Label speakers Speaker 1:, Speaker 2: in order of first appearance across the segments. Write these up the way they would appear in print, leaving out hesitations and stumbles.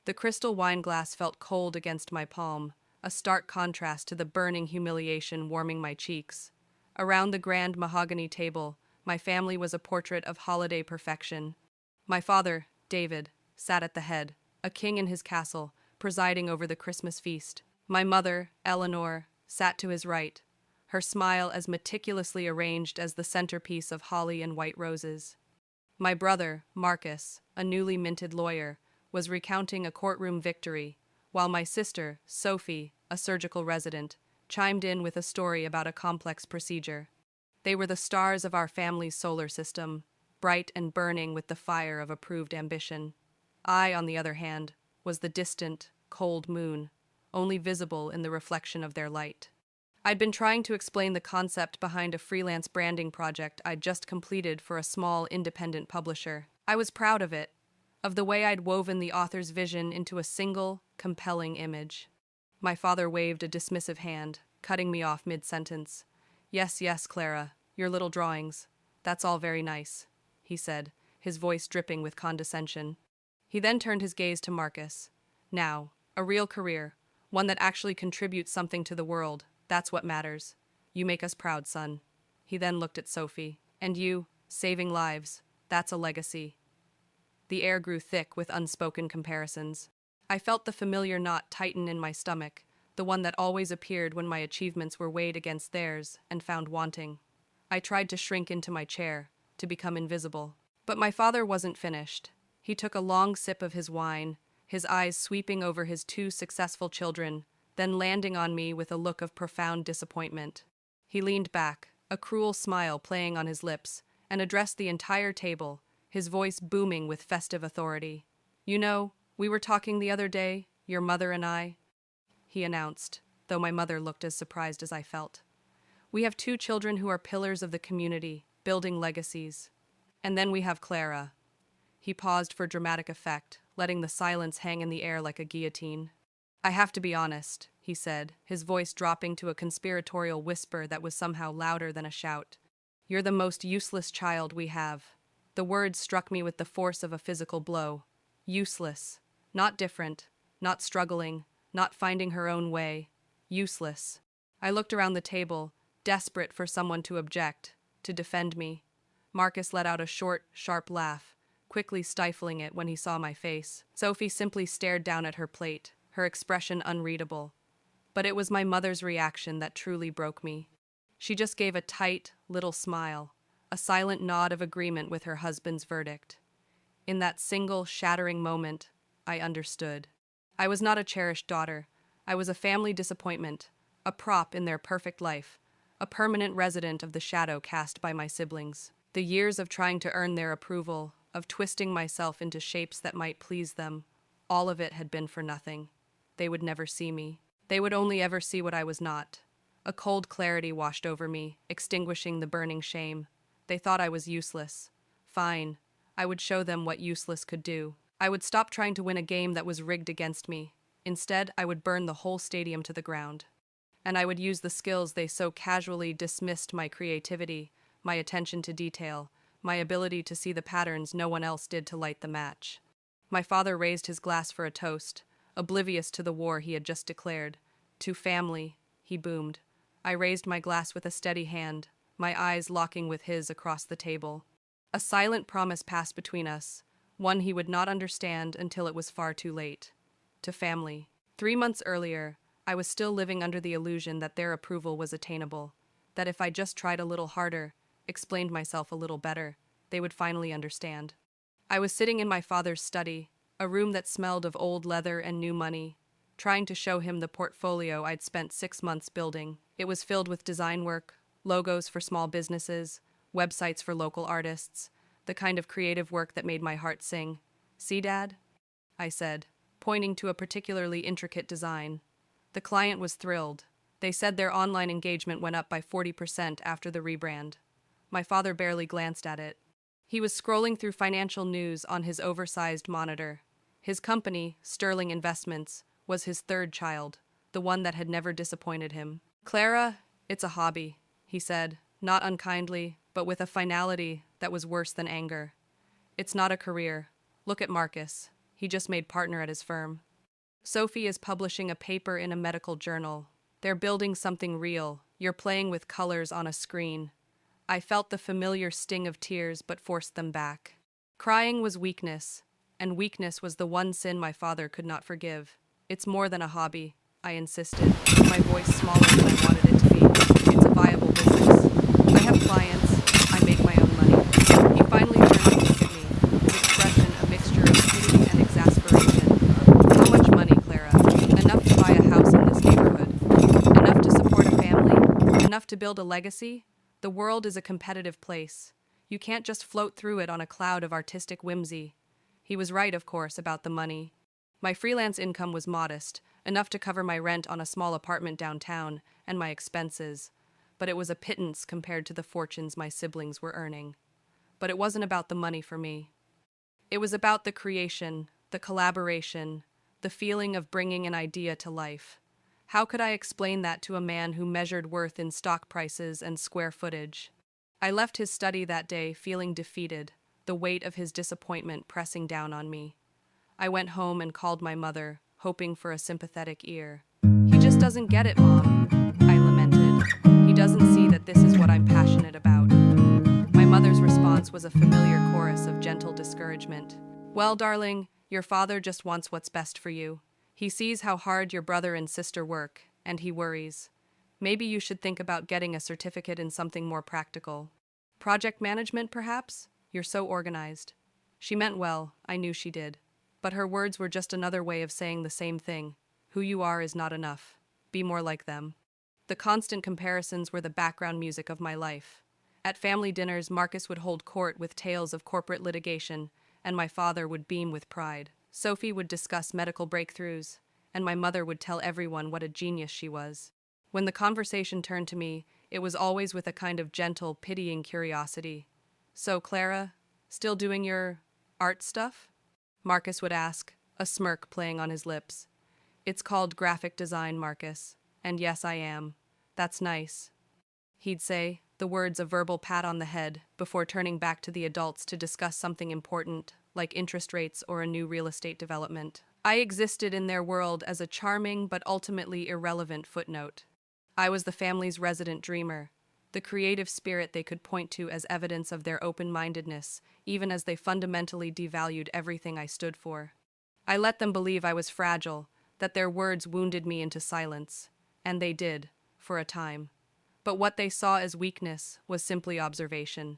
Speaker 1: The crystal wine glass felt cold against my palm, a stark contrast to the burning humiliation warming my cheeks. Around the grand mahogany table, my family was a portrait of holiday perfection. My father, David, sat at the head, a king in his castle, presiding over the Christmas feast. My mother, Eleanor, sat to his right, her smile as meticulously arranged as the centerpiece of holly and white roses. My brother, Marcus, a newly minted lawyer, was recounting a courtroom victory, while my sister, Sophie, a surgical resident, chimed in with a story about a complex procedure. They were the stars of our family's solar system, bright and burning with the fire of approved ambition. I, on the other hand, was the distant, cold moon, only visible in the reflection of their light. I'd been trying to explain the concept behind a freelance branding project I'd just completed for a small independent publisher. I was proud of it, of the way I'd woven the author's vision into a single, compelling image. My father waved a dismissive hand, cutting me off mid-sentence. Yes, yes, Clara, your little drawings. That's all very nice, he said, his voice dripping with condescension. He then turned his gaze to Marcus. Now, a real career, one that actually contributes something to the world, that's what matters. You make us proud, son. He then looked at Sophie. And you, saving lives, that's a legacy. The air grew thick with unspoken comparisons. I felt the familiar knot tighten in my stomach, the one that always appeared when my achievements were weighed against theirs and found wanting. I tried to shrink into my chair, to become invisible. But my father wasn't finished. He took a long sip of his wine, his eyes sweeping over his two successful children, then landing on me with a look of profound disappointment. He leaned back, a cruel smile playing on his lips, and addressed the entire table, his voice booming with festive authority. You know, we were talking the other day, your mother and I, he announced, though my mother looked as surprised as I felt. We have two children who are pillars of the community, building legacies. And then we have Clara. He paused for dramatic effect, letting the silence hang in the air like a guillotine. I have to be honest, he said, his voice dropping to a conspiratorial whisper that was somehow louder than a shout. You're the most useless child we have. The words struck me with the force of a physical blow. Useless. Not different. Not struggling. Not finding her own way. Useless. I looked around the table, desperate for someone to object, to defend me. Marcus let out a short, sharp laugh, quickly stifling it when he saw my face. Sophie simply stared down at her plate, her expression unreadable. But it was my mother's reaction that truly broke me. She just gave a tight, little smile, a silent nod of agreement with her husband's verdict. In that single, shattering moment, I understood. I was not a cherished daughter. I was a family disappointment, a prop in their perfect life, a permanent resident of the shadow cast by my siblings. The years of trying to earn their approval, of twisting myself into shapes that might please them, all of it had been for nothing. They would never see me. They would only ever see what I was not. A cold clarity washed over me, extinguishing the burning shame. They thought I was useless. Fine. I would show them what useless could do. I would stop trying to win a game that was rigged against me. Instead, I would burn the whole stadium to the ground. And I would use the skills they so casually dismissed: my creativity, my attention to detail, my ability to see the patterns no one else did, to light the match. My father raised his glass for a toast, oblivious to the war he had just declared. To family, he boomed. I raised my glass with a steady hand, my eyes locking with his across the table. A silent promise passed between us, one he would not understand until it was far too late. To family. 3 months earlier, I was still living under the illusion that their approval was attainable, that if I just tried a little harder, explained myself a little better, they would finally understand. I was sitting in my father's study, a room that smelled of old leather and new money, trying to show him the portfolio I'd spent 6 months building. It was filled with design work, logos for small businesses, websites for local artists, the kind of creative work that made my heart sing. See, Dad? I said, pointing to a particularly intricate design. The client was thrilled. They said their online engagement went up by 40% after the rebrand. My father barely glanced at it. He was scrolling through financial news on his oversized monitor. His company, Sterling Investments, was his third child, the one that had never disappointed him. Clara, it's a hobby, he said, not unkindly, but with a finality that was worse than anger. It's not a career. Look at Marcus. He just made partner at his firm. Sophie is publishing a paper in a medical journal. They're building something real. You're playing with colors on a screen. I felt the familiar sting of tears but forced them back. Crying was weakness, and weakness was the one sin my father could not forgive. It's more than a hobby, I insisted, my voice smaller than I wanted it to be. It's a viable business. I have clients. I make my own money. He finally turned to look at me, his expression a mixture of pity and exasperation. How much money, Clara? Enough to buy a house in this neighborhood. Enough to support a family? Enough to build a legacy? The world is a competitive place. You can't just float through it on a cloud of artistic whimsy. He was right, of course, about the money. My freelance income was modest, enough to cover my rent on a small apartment downtown and my expenses, but it was a pittance compared to the fortunes my siblings were earning. But it wasn't about the money for me. It was about the creation, the collaboration, the feeling of bringing an idea to life. How could I explain that to a man who measured worth in stock prices and square footage? I left his study that day feeling defeated, the weight of his disappointment pressing down on me. I went home and called my mother, hoping for a sympathetic ear. He just doesn't get it, Mom, I lamented. He doesn't see that this is what I'm passionate about. My mother's response was a familiar chorus of gentle discouragement. Well, darling, your father just wants what's best for you. He sees how hard your brother and sister work, and he worries. Maybe you should think about getting a certificate in something more practical. Project management, perhaps? You're so organized. She meant well, I knew she did. But her words were just another way of saying the same thing. Who you are is not enough. Be more like them. The constant comparisons were the background music of my life. At family dinners, Marcus would hold court with tales of corporate litigation, and my father would beam with pride. Sophie would discuss medical breakthroughs, and my mother would tell everyone what a genius she was. When the conversation turned to me, it was always with a kind of gentle, pitying curiosity. So, Clara, still doing your art stuff? Marcus would ask, a smirk playing on his lips. It's called graphic design, Marcus. And yes, I am. That's nice. He'd say, the words a verbal pat on the head, before turning back to the adults to discuss something important, like interest rates or a new real estate development. I existed in their world as a charming but ultimately irrelevant footnote. I was the family's resident dreamer, the creative spirit they could point to as evidence of their open-mindedness, even as they fundamentally devalued everything I stood for. I let them believe I was fragile, that their words wounded me into silence, and they did, for a time. But what they saw as weakness was simply observation.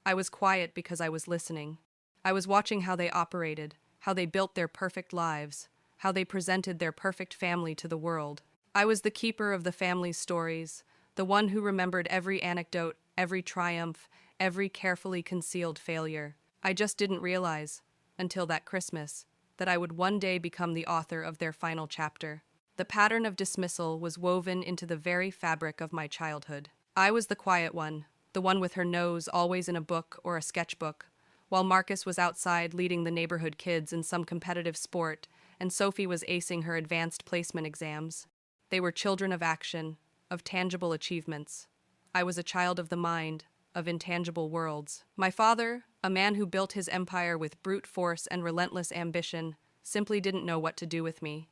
Speaker 1: I was quiet because I was listening. I was watching how they operated, how they built their perfect lives, how they presented their perfect family to the world. I was the keeper of the family's stories, the one who remembered every anecdote, every triumph, every carefully concealed failure. I just didn't realize, until that Christmas, that I would one day become the author of their final chapter. The pattern of dismissal was woven into the very fabric of my childhood. I was the quiet one, the one with her nose always in a book or a sketchbook, while Marcus was outside leading the neighborhood kids in some competitive sport, and Sophie was acing her advanced placement exams. They were children of action, of tangible achievements. I was a child of the mind, of intangible worlds. My father, a man who built his empire with brute force and relentless ambition, simply didn't know what to do with me.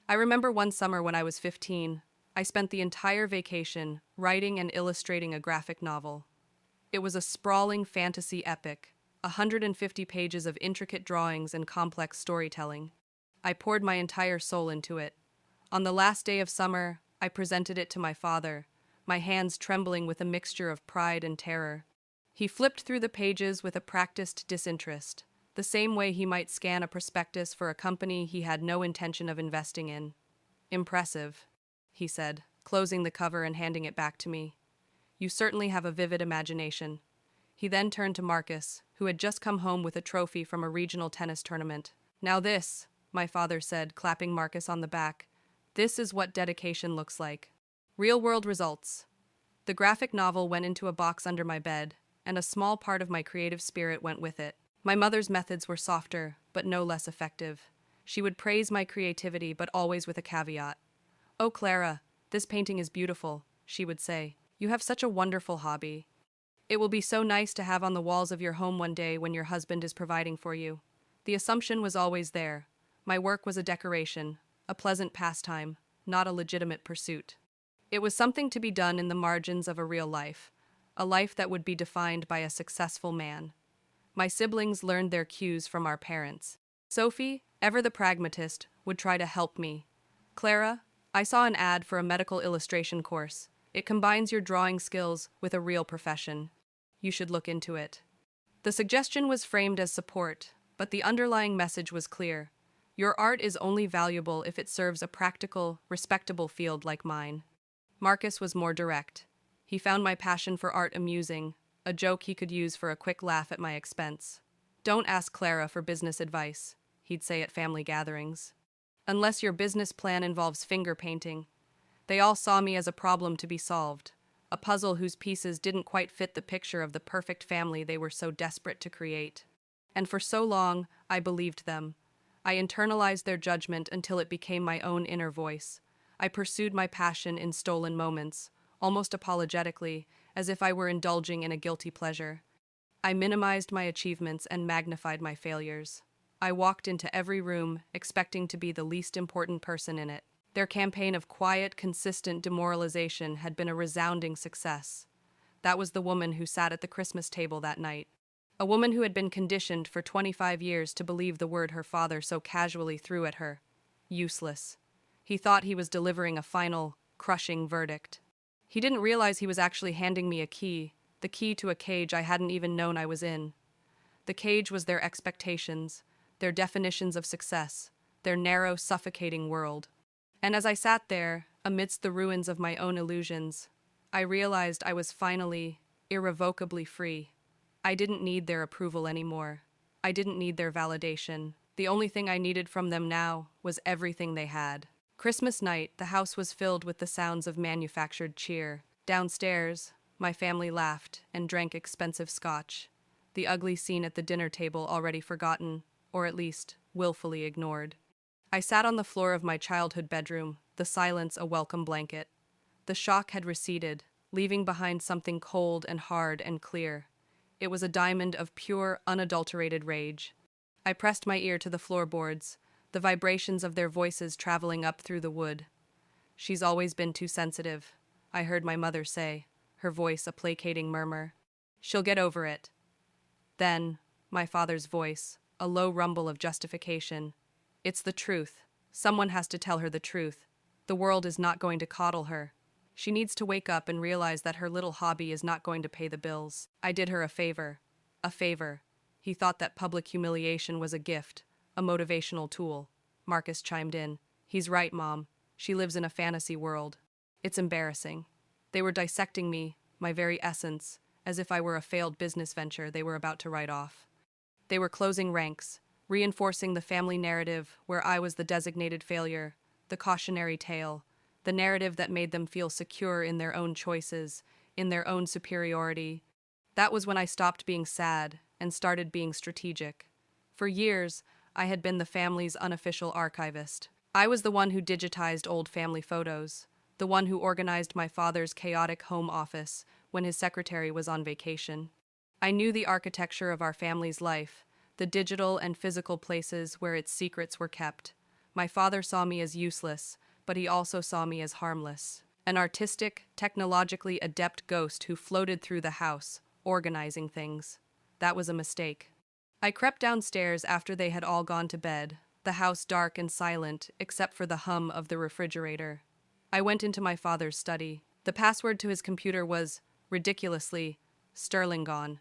Speaker 1: I remember one summer when I was 15, I spent the entire vacation writing and illustrating a graphic novel. It was a sprawling fantasy epic, 150 pages of intricate drawings and complex storytelling. I poured my entire soul into it. On the last day of summer, I presented it to my father, my hands trembling with a mixture of pride and terror. He flipped through the pages with a practiced disinterest, the same way he might scan a prospectus for a company he had no intention of investing in. Impressive, he said, closing the cover and handing it back to me. You certainly have a vivid imagination. He then turned to Marcus, who had just come home with a trophy from a regional tennis tournament. Now this, my father said, clapping Marcus on the back, this is what dedication looks like. Real-world results. The graphic novel went into a box under my bed, and a small part of my creative spirit went with it. My mother's methods were softer, but no less effective. She would praise my creativity, but always with a caveat. "Oh, Clara, this painting is beautiful," she would say. "You have such a wonderful hobby. It will be so nice to have on the walls of your home one day when your husband is providing for you." The assumption was always there. My work was a decoration, a pleasant pastime, not a legitimate pursuit. It was something to be done in the margins of a real life, a life that would be defined by a successful man. My siblings learned their cues from our parents. Sophie, ever the pragmatist, would try to help me. Clara, I saw an ad for a medical illustration course. It combines your drawing skills with a real profession. You should look into it. The suggestion was framed as support, but the underlying message was clear. Your art is only valuable if it serves a practical, respectable field like mine. Marcus was more direct. He found my passion for art amusing, a joke he could use for a quick laugh at my expense. Don't ask Clara for business advice, he'd say at family gatherings. Unless your business plan involves finger painting. They all saw me as a problem to be solved, a puzzle whose pieces didn't quite fit the picture of the perfect family they were so desperate to create. And for so long, I believed them. I internalized their judgment until it became my own inner voice. I pursued my passion in stolen moments, almost apologetically, as if I were indulging in a guilty pleasure. I minimized my achievements and magnified my failures. I walked into every room, expecting to be the least important person in it. Their campaign of quiet, consistent demoralization had been a resounding success. That was the woman who sat at the Christmas table that night. A woman who had been conditioned for 25 years to believe the word her father so casually threw at her. Useless. He thought he was delivering a final, crushing verdict. He didn't realize he was actually handing me a key, the key to a cage I hadn't even known I was in. The cage was their expectations, their definitions of success, their narrow, suffocating world. And as I sat there, amidst the ruins of my own illusions, I realized I was finally, irrevocably free. I didn't need their approval anymore. I didn't need their validation. The only thing I needed from them now was everything they had. Christmas night, the house was filled with the sounds of manufactured cheer. Downstairs, my family laughed and drank expensive scotch, the ugly scene at the dinner table already forgotten, or at least willfully ignored. I sat on the floor of my childhood bedroom, the silence a welcome blanket. The shock had receded, leaving behind something cold and hard and clear. It was a diamond of pure, unadulterated rage. I pressed my ear to the floorboards, the vibrations of their voices traveling up through the wood. "She's always been too sensitive," I heard my mother say, her voice a placating murmur. "She'll get over it." Then, my father's voice, a low rumble of justification. "It's the truth. Someone has to tell her the truth. The world is not going to coddle her. She needs to wake up and realize that her little hobby is not going to pay the bills." I did her a favor. A favor. He thought that public humiliation was a gift, a motivational tool. Marcus chimed in. "He's right, Mom. She lives in a fantasy world. It's embarrassing." They were dissecting me, my very essence, as if I were a failed business venture they were about to write off. They were closing ranks, reinforcing the family narrative where I was the designated failure, the cautionary tale, the narrative that made them feel secure in their own choices, in their own superiority. That was when I stopped being sad and started being strategic. For years, I had been the family's unofficial archivist. I was the one who digitized old family photos, the one who organized my father's chaotic home office when his secretary was on vacation. I knew the architecture of our family's life, the digital and physical places where its secrets were kept. My father saw me as useless, but he also saw me as harmless. An artistic, technologically adept ghost who floated through the house, organizing things. That was a mistake. I crept downstairs after they had all gone to bed, the house dark and silent except for the hum of the refrigerator. I went into my father's study. The password to his computer was, ridiculously, Sterlingon.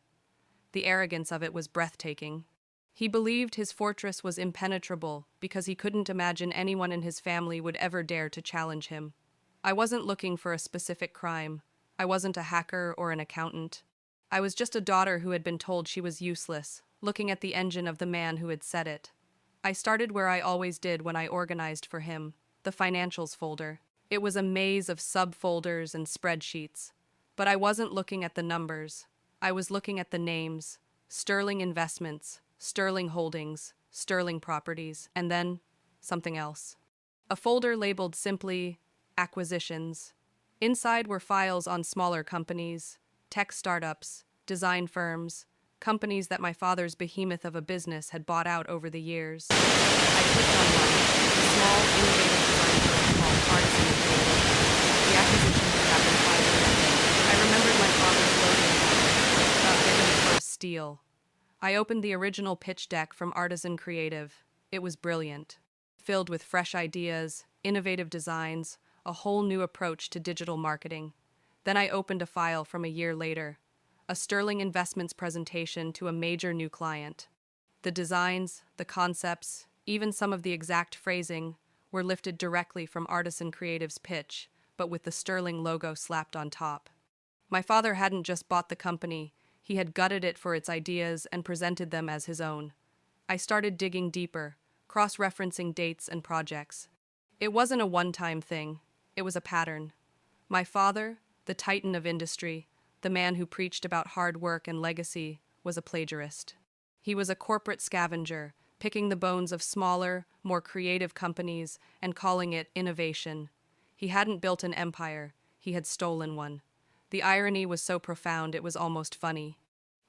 Speaker 1: The arrogance of it was breathtaking. He believed his fortress was impenetrable because he couldn't imagine anyone in his family would ever dare to challenge him. I wasn't looking for a specific crime. I wasn't a hacker or an accountant. I was just a daughter who had been told she was useless, looking at the engine of the man who had said it. I started where I always did when I organized for him, the financials folder. It was a maze of subfolders and spreadsheets. But I wasn't looking at the numbers. I was looking at the names: Sterling Investments, Sterling Holdings, Sterling Properties, and then something else. A folder labeled simply Acquisitions. Inside were files on smaller companies, tech startups, design firms, companies that my father's behemoth of a business had bought out over the years. I clicked on one, a small, innovative design firm called Artisan Creative. The acquisition had happened 5 years ago. I remembered my father's gloating about getting it for a steal. I opened the original pitch deck from Artisan Creative. It was brilliant, filled with fresh ideas, innovative designs, a whole new approach to digital marketing. Then I opened a file from a year later, a Sterling Investments presentation to a major new client. The designs, the concepts, even some of the exact phrasing were lifted directly from Artisan Creative's pitch, but with the Sterling logo slapped on top. My father hadn't just bought the company, he had gutted it for its ideas and presented them as his own. I started digging deeper, cross-referencing dates and projects. It wasn't a one-time thing, it was a pattern. My father, the titan of industry, the man who preached about hard work and legacy, was a plagiarist. He was a corporate scavenger, picking the bones of smaller, more creative companies and calling it innovation. He hadn't built an empire, he had stolen one. The irony was so profound it was almost funny.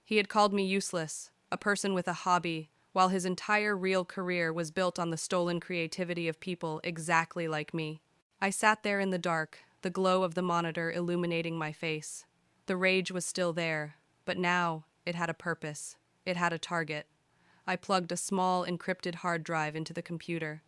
Speaker 1: He had called me useless, a person with a hobby, while his entire real career was built on the stolen creativity of people exactly like me. I sat there in the dark, the glow of the monitor illuminating my face. The rage was still there, but now it had a purpose. It had a target. I plugged a small, encrypted hard drive into the computer.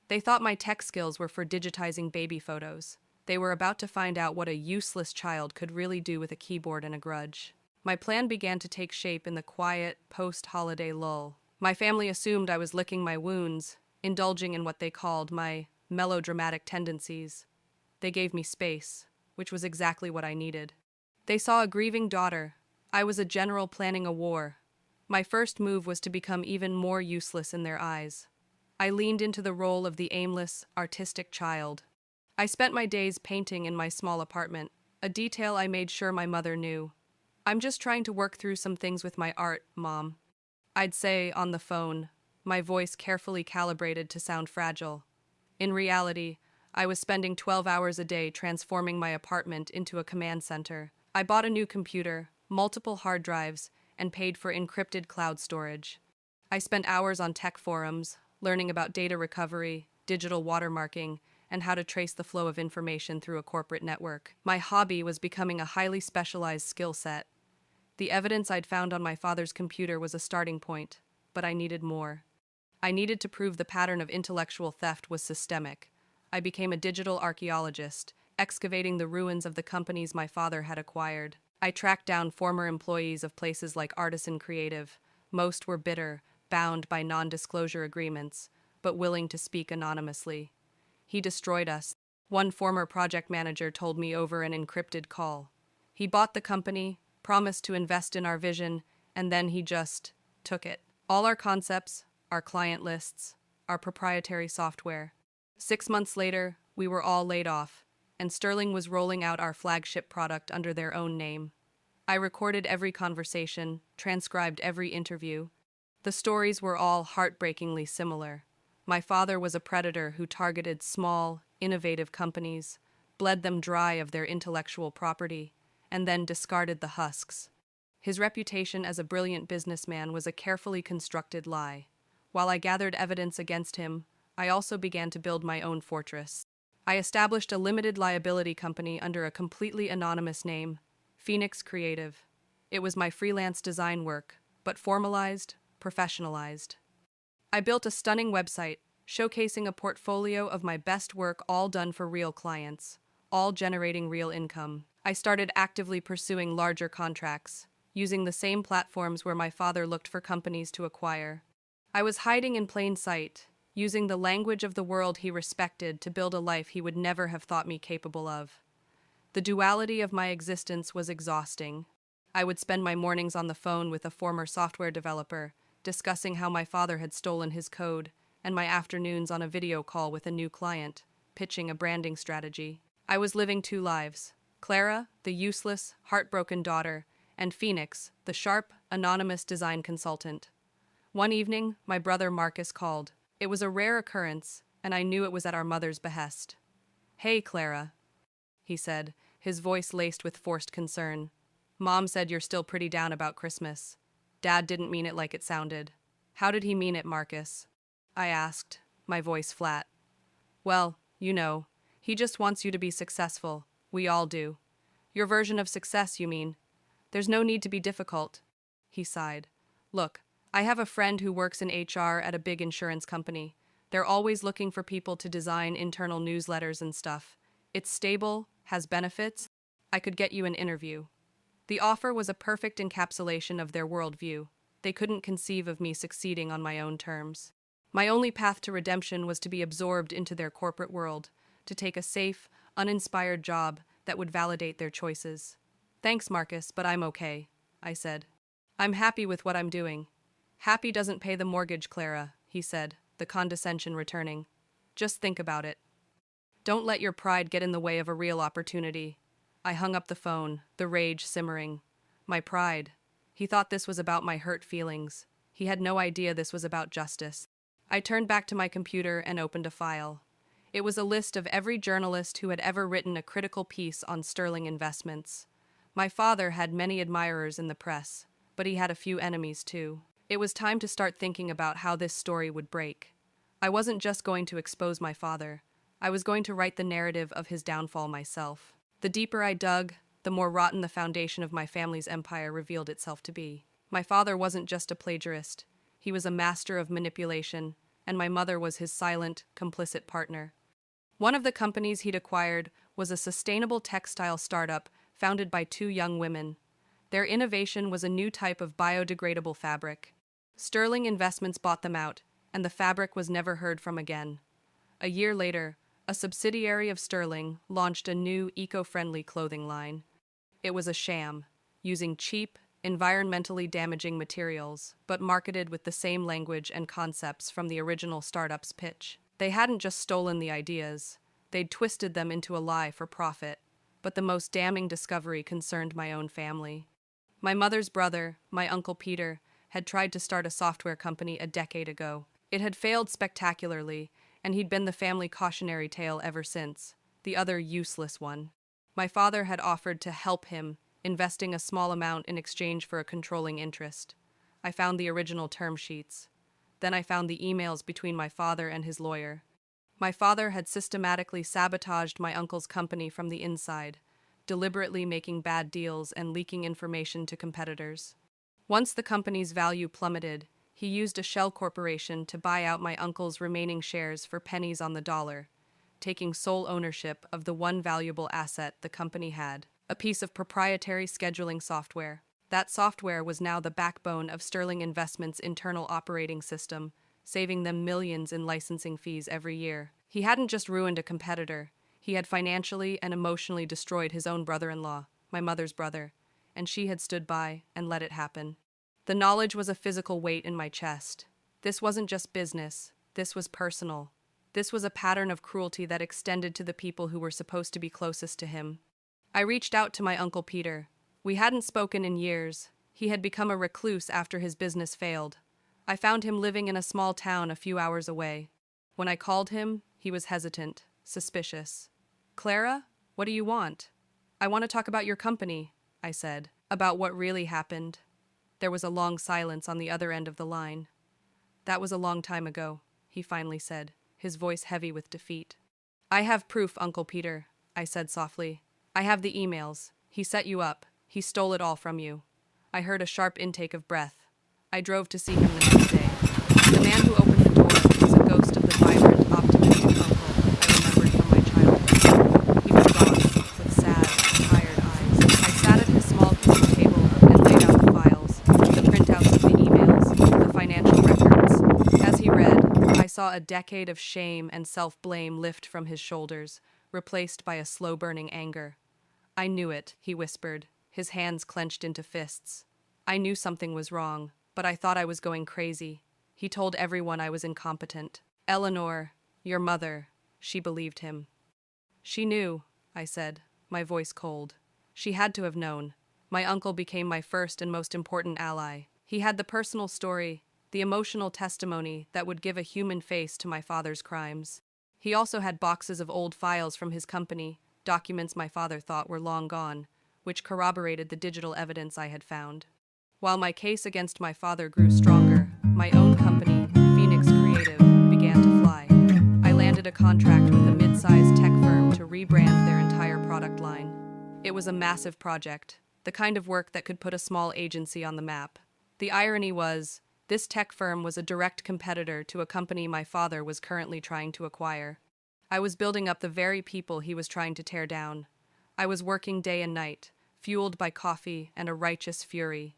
Speaker 1: They thought my tech skills were for digitizing baby photos. They were about to find out what a useless child could really do with a keyboard and a grudge. My plan began to take shape in the quiet, post-holiday lull. My family assumed I was licking my wounds, indulging in what they called my melodramatic tendencies. They gave me space, which was exactly what I needed. They saw a grieving daughter. I was a general planning a war. My first move was to become even more useless in their eyes. I leaned into the role of the aimless, artistic child. I spent my days painting in my small apartment, a detail I made sure my mother knew. "I'm just trying to work through some things with my art, Mom," I'd say on the phone, my voice carefully calibrated to sound fragile. In reality, I was spending 12 hours a day transforming my apartment into a command center. I bought a new computer, multiple hard drives, and paid for encrypted cloud storage. I spent hours on tech forums, learning about data recovery, digital watermarking, and how to trace the flow of information through a corporate network. My hobby was becoming a highly specialized skill set. The evidence I'd found on my father's computer was a starting point, but I needed more. I needed to prove the pattern of intellectual theft was systemic. I became a digital archaeologist, excavating the ruins of the companies my father had acquired. I tracked down former employees of places like Artisan Creative. Most were bitter, bound by non-disclosure agreements, but willing to speak anonymously. He destroyed us. One former project manager told me over an encrypted call. He bought the company, promised to invest in our vision, and then he just took it. All our concepts, our client lists, our proprietary software. 6 months later, we were all laid off, and Sterling was rolling out our flagship product under their own name. I recorded every conversation, transcribed every interview. The stories were all heartbreakingly similar. My father was a predator who targeted small, innovative companies, bled them dry of their intellectual property, and then discarded the husks. His reputation as a brilliant businessman was a carefully constructed lie. While I gathered evidence against him, I also began to build my own fortress. I established a limited liability company under a completely anonymous name, Phoenix Creative. It was my freelance design work, but formalized, professionalized. I built a stunning website, showcasing a portfolio of my best work all done for real clients, all generating real income. I started actively pursuing larger contracts, using the same platforms where my father looked for companies to acquire. I was hiding in plain sight, using the language of the world he respected to build a life he would never have thought me capable of. The duality of my existence was exhausting. I would spend my mornings on the phone with a former software developer, discussing how my father had stolen his code, and my afternoons on a video call with a new client, pitching a branding strategy. I was living two lives: Clara, the useless, heartbroken daughter, and Phoenix, the sharp, anonymous design consultant. One evening, my brother Marcus called. It was a rare occurrence, and I knew it was at our mother's behest. "Hey, Clara," he said, his voice laced with forced concern. "Mom said you're still pretty down about Christmas." Dad didn't mean it like it sounded. How did he mean it, Marcus? I asked, my voice flat. Well, you know, he just wants you to be successful. We all do. Your version of success, you mean? There's no need to be difficult. He sighed. Look, I have a friend who works in HR at a big insurance company. They're always looking for people to design internal newsletters and stuff. It's stable, has benefits. I could get you an interview. The offer was a perfect encapsulation of their worldview. They couldn't conceive of me succeeding on my own terms. My only path to redemption was to be absorbed into their corporate world, to take a safe, uninspired job that would validate their choices. Thanks, Marcus, but I'm okay, I said. I'm happy with what I'm doing. Happy doesn't pay the mortgage, Clara, he said, the condescension returning. Just think about it. Don't let your pride get in the way of a real opportunity. I hung up the phone, the rage simmering. My pride. He thought this was about my hurt feelings. He had no idea this was about justice. I turned back to my computer and opened a file. It was a list of every journalist who had ever written a critical piece on Sterling Investments. My father had many admirers in the press, but he had a few enemies too. It was time to start thinking about how this story would break. I wasn't just going to expose my father. I was going to write the narrative of his downfall myself. The deeper I dug, the more rotten the foundation of my family's empire revealed itself to be. My father wasn't just a plagiarist. He was a master of manipulation, and my mother was his silent, complicit partner. One of the companies he'd acquired was a sustainable textile startup founded by two young women. Their innovation was a new type of biodegradable fabric. Sterling Investments bought them out, and the fabric was never heard from again. A year later, a subsidiary of Sterling launched a new eco-friendly clothing line. It was a sham, using cheap, environmentally damaging materials, but marketed with the same language and concepts from the original startup's pitch. They hadn't just stolen the ideas, they'd twisted them into a lie for profit. But the most damning discovery concerned my own family. My mother's brother, my Uncle Peter, had tried to start a software company a decade ago. It had failed spectacularly, and he'd been the family cautionary tale ever since, the other useless one. My father had offered to help him, investing a small amount in exchange for a controlling interest. I found the original term sheets. Then I found the emails between my father and his lawyer. My father had systematically sabotaged my uncle's company from the inside, deliberately making bad deals and leaking information to competitors. Once the company's value plummeted, he used a shell corporation to buy out my uncle's remaining shares for pennies on the dollar, taking sole ownership of the one valuable asset the company had, a piece of proprietary scheduling software. That software was now the backbone of Sterling Investments' internal operating system, saving them millions in licensing fees every year. He hadn't just ruined a competitor, he had financially and emotionally destroyed his own brother-in-law, my mother's brother, and she had stood by and let it happen. The knowledge was a physical weight in my chest. This wasn't just business, this was personal. This was a pattern of cruelty that extended to the people who were supposed to be closest to him. I reached out to my Uncle Peter. We hadn't spoken in years. He had become a recluse after his business failed. I found him living in a small town a few hours away. When I called him, he was hesitant, suspicious. "Clara, what do you want?" "I want to talk about your company," I said, "about what really happened." There was a long silence on the other end of the line. "That was a long time ago," he finally said, his voice heavy with defeat. "I have proof, Uncle Peter," I said softly. "I have the emails. He set you up. He stole it all from you." I heard a sharp intake of breath. I drove to see him the next day. The man who opened the door was a ghost of the vibrant, optimistic uncle I remembered from my childhood. He was gone, with sad, tired eyes. I sat at his small kitchen table and laid out the files, the printouts of the emails, the financial records. As he read, I saw a decade of shame and self-blame lift from his shoulders, replaced by a slow-burning anger. "I knew it," he whispered, his hands clenched into fists. "I knew something was wrong, but I thought I was going crazy." He told everyone I was incompetent. "Eleanor, your mother," she believed him. "She knew," I said, my voice cold. "She had to have known. My uncle became my first and most important ally. He had the personal story, the emotional testimony that would give a human face to my father's crimes. He also had boxes of old files from his company, documents my father thought were long gone, which corroborated the digital evidence I had found. While my case against my father grew stronger, my own company, Phoenix Creative, began to fly. I landed a contract with a mid-sized tech firm to rebrand their entire product line. It was a massive project, the kind of work that could put a small agency on the map. The irony was, this tech firm was a direct competitor to a company my father was currently trying to acquire. I was building up the very people he was trying to tear down. I was working day and night, fueled by coffee and a righteous fury.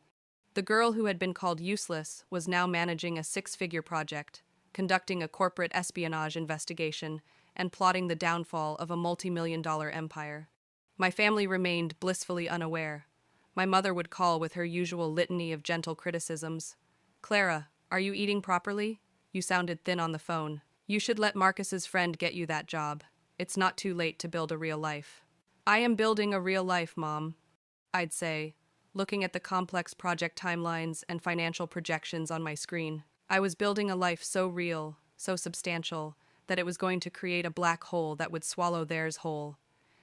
Speaker 1: The girl who had been called useless was now managing a six-figure project, conducting a corporate espionage investigation, and plotting the downfall of a multi-million-dollar empire. My family remained blissfully unaware. My mother would call with her usual litany of gentle criticisms. "Clara, are you eating properly? You sounded thin on the phone. You should let Marcus's friend get you that job. It's not too late to build a real life." "I am building a real life, Mom," I'd say, looking at the complex project timelines and financial projections on my screen. I was building a life so real, so substantial, that it was going to create a black hole that would swallow theirs whole.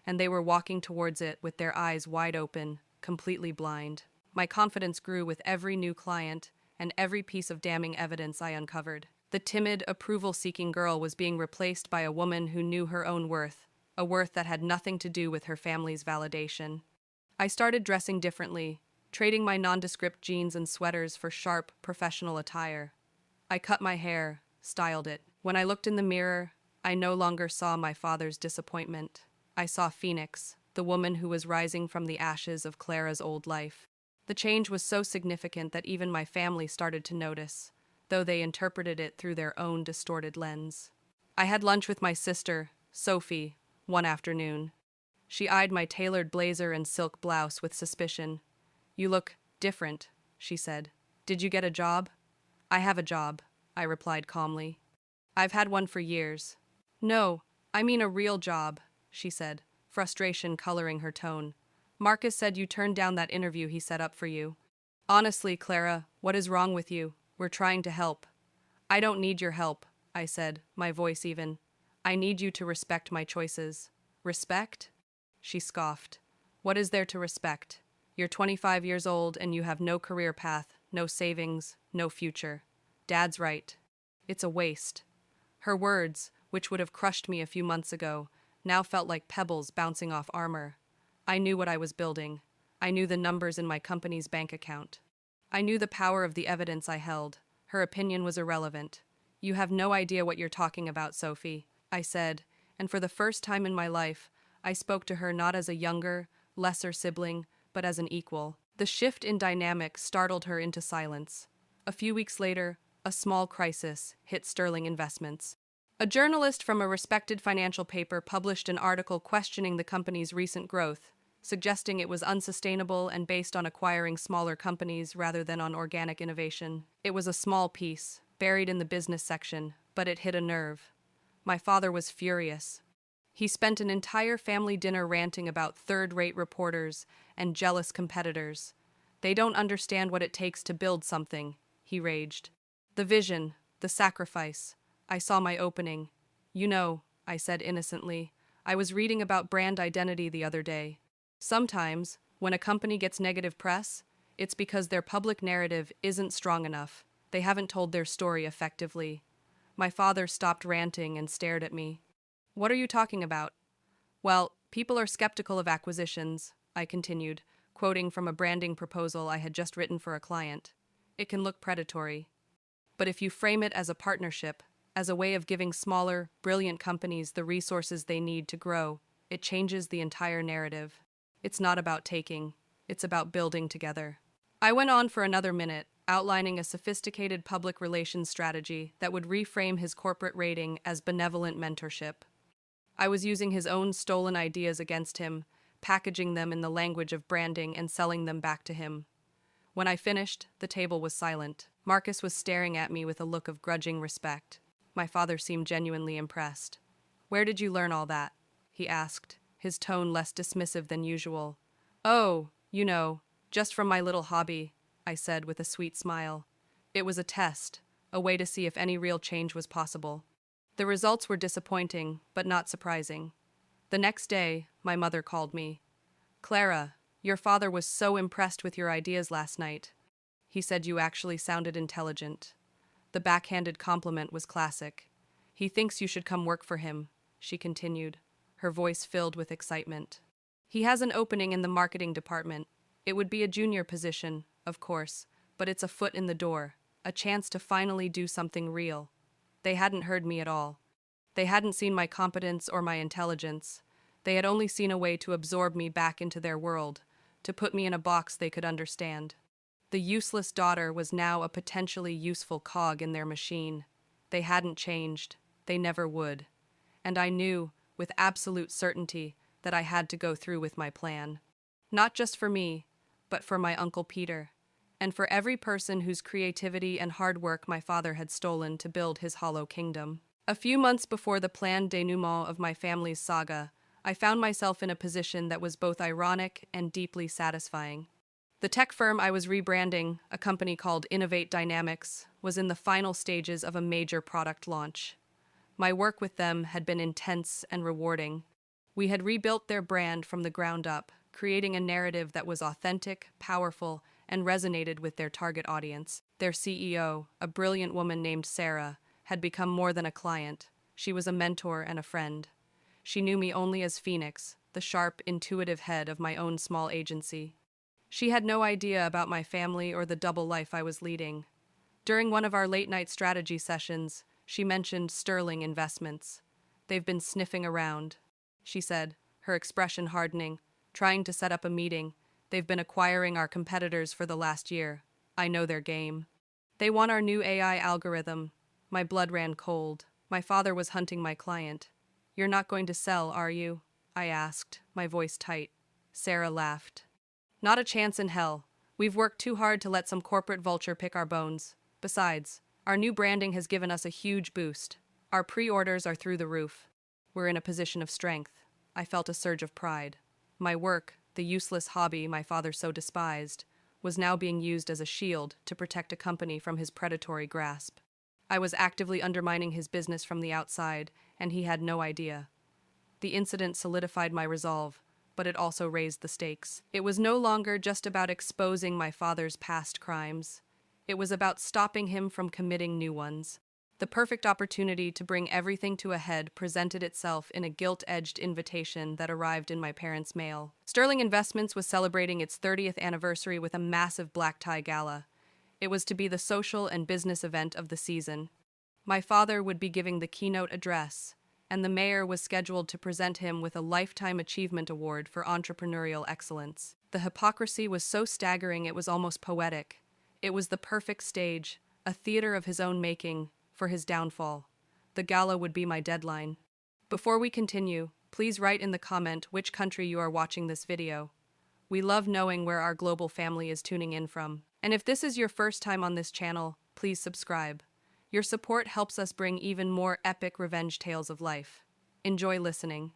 Speaker 1: And they were walking towards it with their eyes wide open, completely blind. My confidence grew with every new client and every piece of damning evidence I uncovered. The timid, approval-seeking girl was being replaced by a woman who knew her own worth, a worth that had nothing to do with her family's validation. I started dressing differently, trading my nondescript jeans and sweaters for sharp, professional attire. I cut my hair, styled it. When I looked in the mirror, I no longer saw my father's disappointment. I saw Phoenix, the woman who was rising from the ashes of Clara's old life. The change was so significant that even my family started to notice, though they interpreted it through their own distorted lens. I had lunch with my sister, Sophie, one afternoon. She eyed my tailored blazer and silk blouse with suspicion. "You look different," she said. "Did you get a job?" "I have a job," I replied calmly. "I've had one for years." "No, I mean a real job," she said, frustration coloring her tone. "Marcus said you turned down that interview he set up for you." "Honestly, Clara, what is wrong with you? We're trying to help." "I don't need your help," I said, my voice even. "I need you to respect my choices." "Respect?" She scoffed. "What is there to respect? You're 25 years old and you have no career path, no savings, no future. Dad's right. It's a waste." Her words, which would have crushed me a few months ago, now felt like pebbles bouncing off armor. I knew what I was building. I knew the numbers in my company's bank account. I knew the power of the evidence I held. Her opinion was irrelevant. "You have no idea what you're talking about, Sophie," I said, and for the first time in my life, I spoke to her not as a younger, lesser sibling, but as an equal. The shift in dynamic startled her into silence. A few weeks later, a small crisis hit Sterling Investments. A journalist from a respected financial paper published an article questioning the company's recent growth, suggesting it was unsustainable and based on acquiring smaller companies rather than on organic innovation. It was a small piece, buried in the business section, but it hit a nerve. My father was furious. He spent an entire family dinner ranting about third-rate reporters and jealous competitors. "They don't understand what it takes to build something," he raged. "The vision, the sacrifice." I saw my opening. "You know," I said innocently, "I was reading about brand identity the other day. Sometimes, when a company gets negative press, it's because their public narrative isn't strong enough. They haven't told their story effectively." My father stopped ranting and stared at me. "What are you talking about?" "Well, people are skeptical of acquisitions," I continued, quoting from a branding proposal I had just written for a client. "It can look predatory. But if you frame it as a partnership, as a way of giving smaller, brilliant companies the resources they need to grow, it changes the entire narrative. It's not about taking, it's about building together." I went on for another minute, outlining a sophisticated public relations strategy that would reframe his corporate rating as benevolent mentorship. I was using his own stolen ideas against him, packaging them in the language of branding and selling them back to him. When I finished, the table was silent. Marcus was staring at me with a look of grudging respect. My father seemed genuinely impressed. "Where did you learn all that?" he asked, his tone less dismissive than usual. "Oh, you know, just from my little hobby," I said with a sweet smile. It was a test, a way to see if any real change was possible. The results were disappointing, but not surprising. The next day, my mother called me. "Clara, your father was so impressed with your ideas last night." He said you actually sounded intelligent. The backhanded compliment was classic. He thinks you should come work for him, she continued, her voice filled with excitement. He has an opening in the marketing department. It would be a junior position, of course, but it's a foot in the door, a chance to finally do something real. They hadn't heard me at all. They hadn't seen my competence or my intelligence. They had only seen a way to absorb me back into their world, to put me in a box they could understand. The useless daughter was now a potentially useful cog in their machine. They hadn't changed. They never would. And I knew, with absolute certainty, that I had to go through with my plan. Not just for me, but for my Uncle Peter, and for every person whose creativity and hard work my father had stolen to build his hollow kingdom. A few months before the planned denouement of my family's saga, I found myself in a position that was both ironic and deeply satisfying. The tech firm I was rebranding, a company called Innovate Dynamics, was in the final stages of a major product launch. My work with them had been intense and rewarding. We had rebuilt their brand from the ground up, creating a narrative that was authentic, powerful, and resonated with their target audience. Their CEO, a brilliant woman named Sarah, had become more than a client. She was a mentor and a friend. She knew me only as Phoenix, the sharp, intuitive head of my own small agency. She had no idea about my family or the double life I was leading. During one of our late-night strategy sessions, she mentioned Sterling Investments. They've been sniffing around, she said, her expression hardening, trying to set up a meeting. They've been acquiring our competitors for the last year. I know their game. They want our new AI algorithm. My blood ran cold. My father was hunting my client. You're not going to sell, are you? I asked, my voice tight. Sarah laughed. Not a chance in hell. We've worked too hard to let some corporate vulture pick our bones. Besides, our new branding has given us a huge boost. Our pre-orders are through the roof. We're in a position of strength. I felt a surge of pride. My work, the useless hobby my father so despised, was now being used as a shield to protect a company from his predatory grasp. I was actively undermining his business from the outside, and he had no idea. The incident solidified my resolve, but it also raised the stakes. It was no longer just about exposing my father's past crimes. It was about stopping him from committing new ones. The perfect opportunity to bring everything to a head presented itself in a gilt-edged invitation that arrived in my parents' mail. Sterling Investments was celebrating its 30th anniversary with a massive black tie gala. It was to be the social and business event of the season. My father would be giving the keynote address, and the mayor was scheduled to present him with a Lifetime Achievement Award for entrepreneurial excellence. The hypocrisy was so staggering it was almost poetic. It was the perfect stage, a theater of his own making, for his downfall. The gala would be my deadline. Before we continue, please write in the comment which country you are watching this video. We love knowing where our global family is tuning in from. And if this is your first time on this channel, please subscribe. Your support helps us bring even more epic revenge tales of life. Enjoy listening.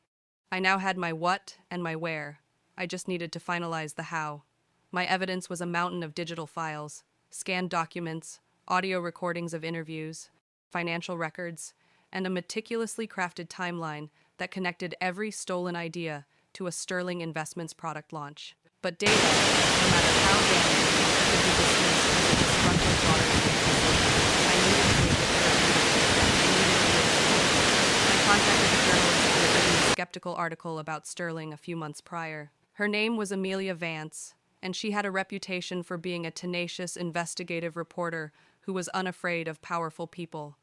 Speaker 1: I now had my what and my where. I just needed to finalize the how. My evidence was a mountain of digital files, scanned documents, audio recordings of interviews, financial records, and a meticulously crafted timeline that connected every stolen idea to a Sterling Investments product launch. But data, no matter how damaging, could be dismissed as a destructive water. I needed to make it clear. I contacted a journalist who had written a skeptical article about Sterling a few months prior. Her name was Amelia Vance, and she had a reputation for being a tenacious investigative reporter who was unafraid of powerful people.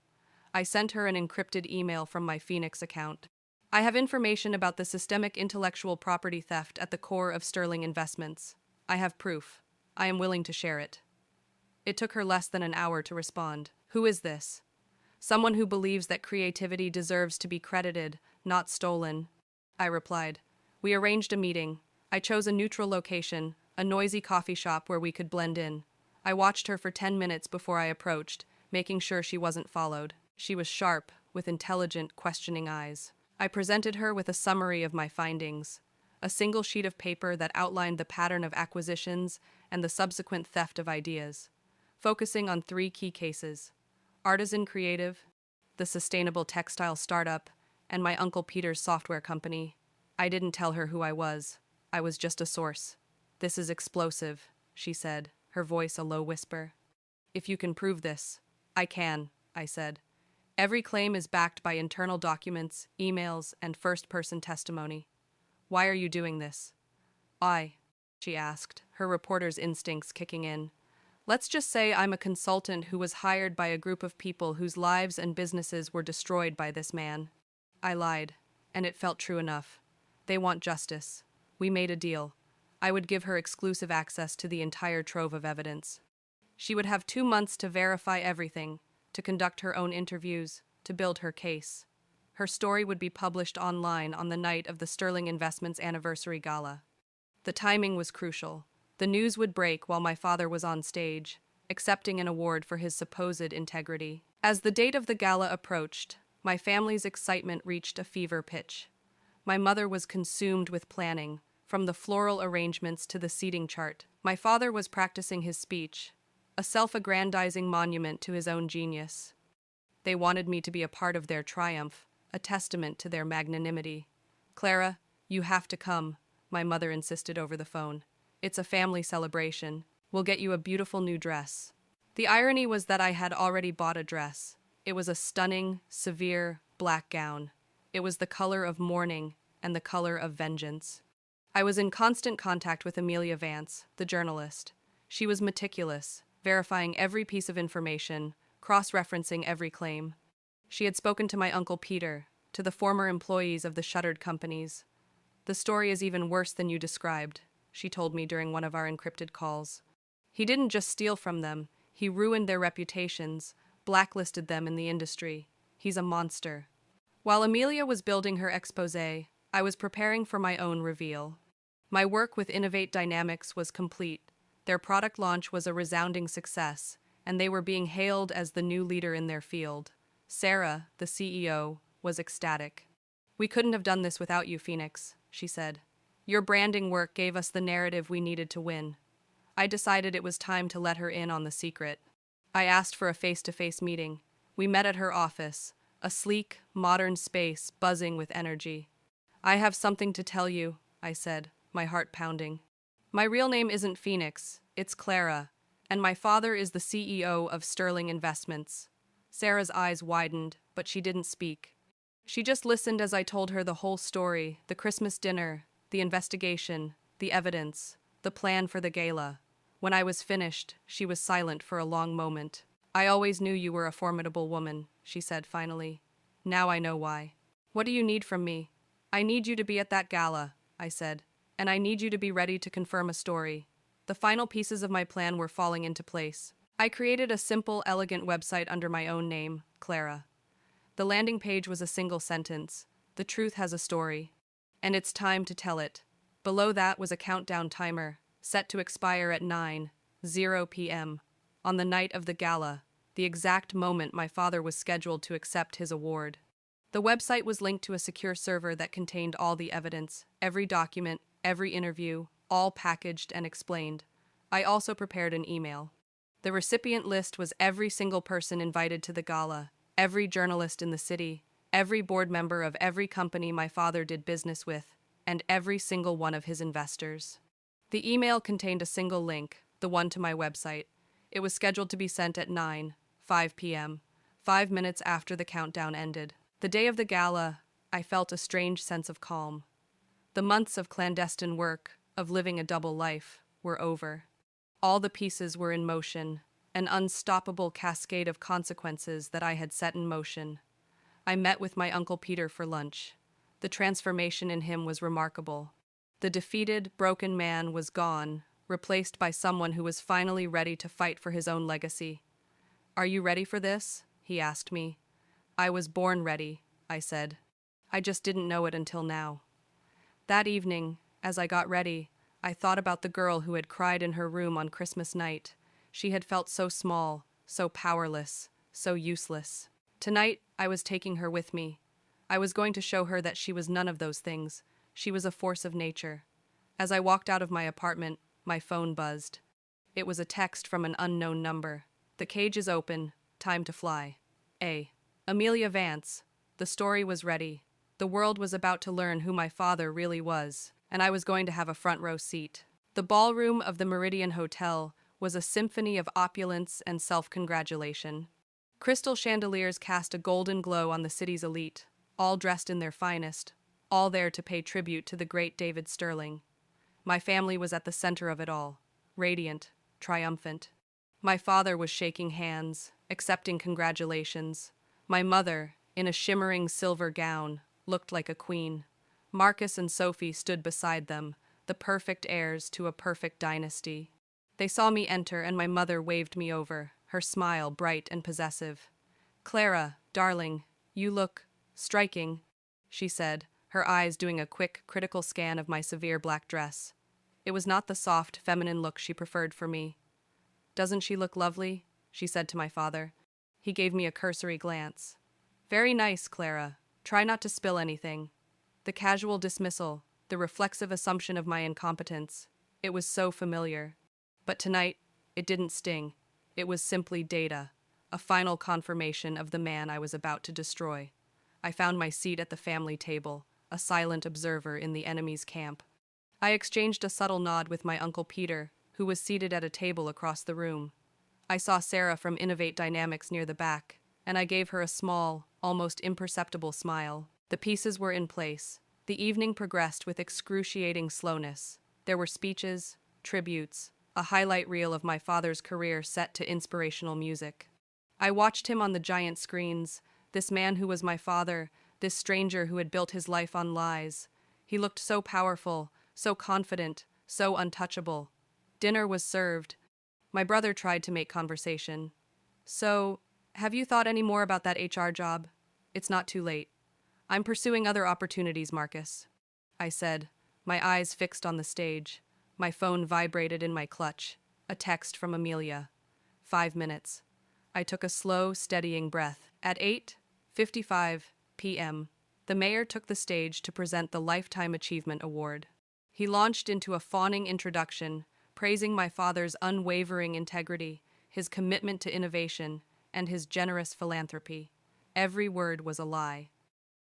Speaker 1: I sent her an encrypted email from my Phoenix account. I have information about the systemic intellectual property theft at the core of Sterling Investments. I have proof. I am willing to share it. It took her less than an hour to respond. Who is this? Someone who believes that creativity deserves to be credited, not stolen. I replied. We arranged a meeting. I chose a neutral location, a noisy coffee shop where we could blend in. I watched her for 10 minutes before I approached, making sure she wasn't followed. She was sharp, with intelligent, questioning eyes. I presented her with a summary of my findings, a single sheet of paper that outlined the pattern of acquisitions and the subsequent theft of ideas, focusing on 3 key cases: Artisan Creative, the sustainable textile startup, and my Uncle Peter's software company. I didn't tell her who I was. I was just a source. This is explosive, she said, her voice a low whisper. If you can prove this. I can, I said. Every claim is backed by internal documents, emails, and first-person testimony. Why are you doing this? Why? She asked, her reporter's instincts kicking in. Let's just say I'm a consultant who was hired by a group of people whose lives and businesses were destroyed by this man. I lied, and it felt true enough. They want justice. We made a deal. I would give her exclusive access to the entire trove of evidence. She would have 2 months to verify everything, to conduct her own interviews, to build her case. Her story would be published online on the night of the Sterling Investments Anniversary Gala. The timing was crucial. The news would break while my father was on stage, accepting an award for his supposed integrity. As the date of the gala approached, my family's excitement reached a fever pitch. My mother was consumed with planning, from the floral arrangements to the seating chart. My father was practicing his speech, a self-aggrandizing monument to his own genius. They wanted me to be a part of their triumph, a testament to their magnanimity. Clara, you have to come, my mother insisted over the phone. It's a family celebration. We'll get you a beautiful new dress. The irony was that I had already bought a dress. It was a stunning, severe, black gown. It was the color of mourning and the color of vengeance. I was in constant contact with Amelia Vance, the journalist. She was meticulous, verifying every piece of information, cross-referencing every claim. She had spoken to my Uncle Peter, to the former employees of the shuttered companies. The story is even worse than you described, she told me during one of our encrypted calls. He didn't just steal from them, he ruined their reputations, blacklisted them in the industry. He's a monster. While Amelia was building her exposé, I was preparing for my own reveal. My work with Innovate Dynamics was complete. Their product launch was a resounding success, and they were being hailed as the new leader in their field. Sarah, the CEO, was ecstatic. We couldn't have done this without you, Phoenix, she said. Your branding work gave us the narrative we needed to win. I decided it was time to let her in on the secret. I asked for a face-to-face meeting. We met at her office, a sleek, modern space buzzing with energy. I have something to tell you, I said, my heart pounding. My real name isn't Phoenix, it's Clara, and my father is the CEO of Sterling Investments. Sarah's eyes widened, but she didn't speak. She just listened as I told her the whole story, the Christmas dinner, the investigation, the evidence, the plan for the gala. When I was finished, she was silent for a long moment. I always knew you were a formidable woman, she said finally. Now I know why. What do you need from me? I need you to be at that gala, I said, and I need you to be ready to confirm a story. The final pieces of my plan were falling into place. I created a simple, elegant website under my own name, Clara. The landing page was a single sentence. The truth has a story. And it's time to tell it. Below that was a countdown timer, set to expire at 9:00 p.m. on the night of the gala, the exact moment my father was scheduled to accept his award. The website was linked to a secure server that contained all the evidence, every document, every interview, all packaged and explained. I also prepared an email. The recipient list was every single person invited to the gala, every journalist in the city, every board member of every company my father did business with, and every single one of his investors. The email contained a single link, the one to my website. It was scheduled to be sent at 9:05 p.m., 5 minutes after the countdown ended. The day of the gala, I felt a strange sense of calm. The months of clandestine work, of living a double life, were over. All the pieces were in motion, an unstoppable cascade of consequences that I had set in motion. I met with my Uncle Peter for lunch. The transformation in him was remarkable. The defeated, broken man was gone, replaced by someone who was finally ready to fight for his own legacy. Are you ready for this? He asked me. I was born ready, I said. I just didn't know it until now. That evening, as I got ready, I thought about the girl who had cried in her room on Christmas night. She had felt so small, so powerless, so useless. Tonight, I was taking her with me. I was going to show her that she was none of those things. She was a force of nature. As I walked out of my apartment, my phone buzzed. It was a text from an unknown number. The cage is open. Time to fly. Amelia Vance. The story was ready. The world was about to learn who my father really was, and I was going to have a front row seat. The ballroom of the Meridian Hotel was a symphony of opulence and self-congratulation. Crystal chandeliers cast a golden glow on the city's elite, all dressed in their finest, all there to pay tribute to the great David Sterling. My family was at the center of it all, radiant, triumphant. My father was shaking hands, accepting congratulations. My mother, in a shimmering silver gown, looked like a queen. Marcus and Sophie stood beside them, the perfect heirs to a perfect dynasty. They saw me enter, and my mother waved me over, her smile bright and possessive. "Clara, darling, you look striking," she said, her eyes doing a quick, critical scan of my severe black dress. It was not the soft, feminine look she preferred for me. "Doesn't she look lovely?" she said to my father. He gave me a cursory glance. "Very nice, Clara. Try not to spill anything." The casual dismissal, the reflexive assumption of my incompetence, it was so familiar. But tonight, it didn't sting. It was simply data, a final confirmation of the man I was about to destroy. I found my seat at the family table, a silent observer in the enemy's camp. I exchanged a subtle nod with my Uncle Peter, who was seated at a table across the room. I saw Sarah from Innovate Dynamics near the back, and I gave her a small, almost imperceptible smile. The pieces were in place. The evening progressed with excruciating slowness. There were speeches, tributes, a highlight reel of my father's career set to inspirational music. I watched him on the giant screens, this man who was my father, this stranger who had built his life on lies. He looked so powerful, so confident, so untouchable. Dinner was served. My brother tried to make conversation. "So, have you thought any more about that HR job? It's not too late." "I'm pursuing other opportunities, Marcus," I said, my eyes fixed on the stage. My phone vibrated in my clutch. A text from Amelia. 5 minutes. I took a slow, steadying breath. At 8:55 p.m., the mayor took the stage to present the Lifetime Achievement Award. He launched into a fawning introduction, praising my father's unwavering integrity, his commitment to innovation, and his generous philanthropy. Every word was a lie,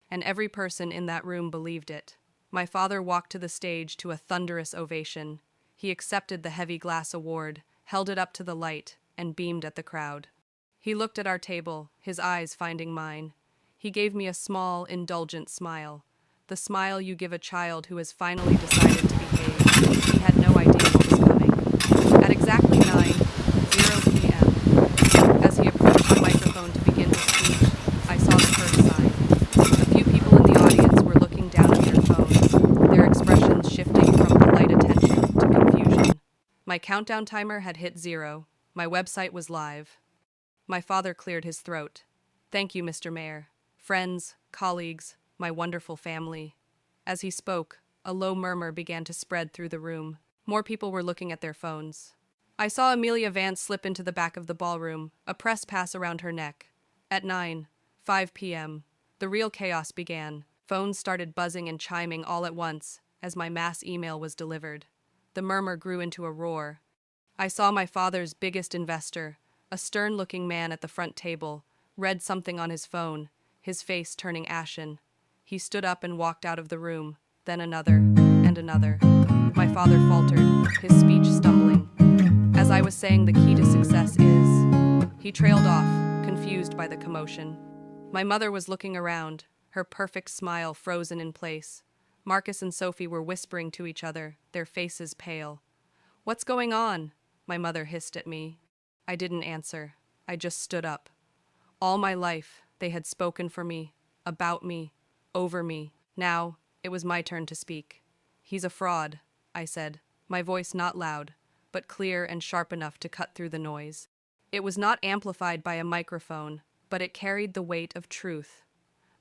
Speaker 1: and every person in that room believed it. My father walked to the stage to a thunderous ovation. He accepted the heavy glass award, held it up to the light, and beamed at the crowd. He looked at our table, his eyes finding mine. He gave me a small, indulgent smile. The smile you give a child who has finally decided to behave. He had no idea what was coming. At exactly 9:00 p.m., as he approached the microphone to begin his speech, I saw the first sign. A few people in the audience were looking down at their phones, their expressions shifting from polite attention to confusion. My countdown timer had hit 0. My website was live. My father cleared his throat. "Thank you, Mr. Mayor. Friends, colleagues, my wonderful family." As he spoke, a low murmur began to spread through the room. More people were looking at their phones. I saw Amelia Vance slip into the back of the ballroom, a press pass around her neck. At 9:05 p.m., the real chaos began. Phones started buzzing and chiming all at once as my mass email was delivered. The murmur grew into a roar. I saw my father's biggest investor, a stern-looking man at the front table, read something on his phone, his face turning ashen. He stood up and walked out of the room, then another, and another. My father faltered, his speech stumbling. As I was saying, the key to success is... He trailed off, confused by the commotion. My mother was looking around, her perfect smile frozen in place. Marcus and Sophie were whispering to each other, their faces pale. "What's going on?" my mother hissed at me. I didn't answer. I just stood up. All my life, they had spoken for me, about me, over me. Now, it was my turn to speak. "He's a fraud," I said, my voice not loud, but clear and sharp enough to cut through the noise. It was not amplified by a microphone, but it carried the weight of truth.